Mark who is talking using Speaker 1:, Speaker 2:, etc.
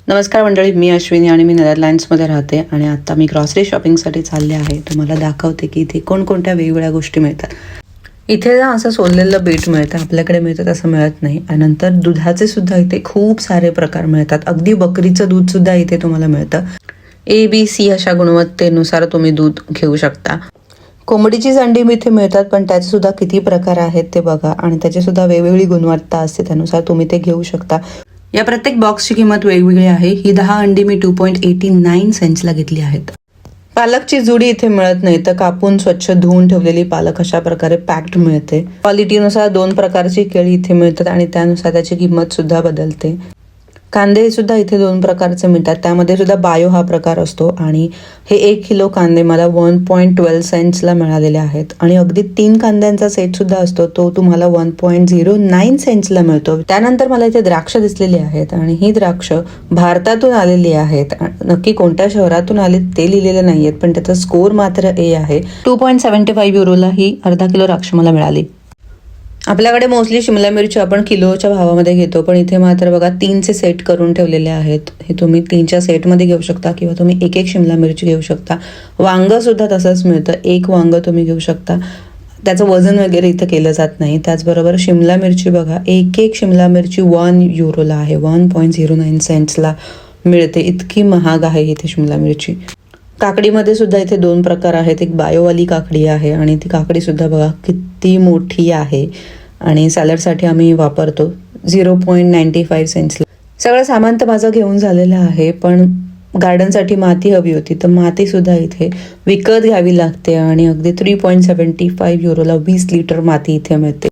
Speaker 1: नमस्कार मंडळी, मी अश्विनी आणि मी नेदरलँड्समध्ये राहते आणि आता मी ग्रॉसरी शॉपिंगसाठी चालले आहे. तुम्हाला दाखवते की इथे कोणकोणत्या वेगवेगळ्या गोष्टी मिळतात. इथे ना असं सोललेलं बीट मिळतं, आपल्याकडे मिळतं तसं मिळत नाही. आणि नंतर दुधाचे सुद्धा इथे खूप सारे प्रकार मिळतात. अगदी बकरीचं दूध सुद्धा इथे तुम्हाला मिळतं. ABC अशा गुणवत्तेनुसार तुम्ही दूध घेऊ शकता. कोंबडीची अंडी इथे मिळतात, पण त्याचे सुद्धा किती प्रकार आहेत ते बघा. आणि त्याची सुद्धा वेगवेगळी गुणवत्ता असते, त्यानुसार तुम्ही ते घेऊ शकता. या प्रत्येक बॉक्सची किंमत वेगवेगळी आहे. ही 10 अंडी मी 2.89 सेंट्सला घेतली आहेत. पालकची जुडी इथे मिळत नाही, तर कापून स्वच्छ धुवून ठेवलेली पालक अशा प्रकारे पॅक्ड मिळते. क्वालिटीनुसार 2 प्रकारची केळी इथे मिळतात आणि त्यानुसार त्याची किंमत सुद्धा बदलते. कांदे सुद्धा इथे 2 प्रकारचे मिळतात, त्यामध्ये सुद्धा बायो हा प्रकार असतो. आणि हे 1 किलो कांदे मला 1.12 सेंट्सला मिळालेले आहेत. आणि अगदी 3 कांद्यांचा सेट सुद्धा असतो, तो तुम्हाला 1.09 सेंट्सला मिळतो. त्यानंतर मला इथे द्राक्ष दिसलेली आहेत आणि ही द्राक्ष भारतातून आलेली आहेत. नक्की कोणत्या शहरातून आले ते लिहिलेले नाहीयेत, पण त्याचा स्कोर मात्र A आहे. 2.75 युरोला ही अर्धा किलो द्राक्ष मला मिळाली. आपल्याकडे मोस्टली शिमला मिरची आपण किलोच्या भावामध्ये घेतो, पण इथे मात्र बघा 3चे सेट करून ठेवलेले आहेत. हे तुम्ही 3च्या सेटमध्ये घेऊ शकता किंवा तुम्ही एक शिमला मिरची घेऊ शकता. वांग सुद्धा तसंच मिळतं, 1 वांग तुम्ही घेऊ शकता. त्याचं वजन वगैरे इथं केलं जात नाही. त्याचबरोबर शिमला मिरची बघा, एक शिमला मिरची 1 युरोला आहे, 1.09 सेंट्सला मिळते. इतकी महाग आहे इथे शिमला मिरची. काकडीमध्ये सुद्धा इथे 2 प्रकार आहेत. एक बायोवाली काकडी आहे आणि ती काकडी सुद्धा बघा किती मोठी आहे आणि सॅलडसाठी आम्ही वापरतो. 0.95 सेंट्सला. सगळं सामान तर माझं घेऊन झालेलं आहे, पण गार्डनसाठी माती हवी होती, तर माती सुद्धा इथे विकत घ्यावी लागते आणि अगदी 3.75 युरोला 20 लिटर माती इथे मिळते.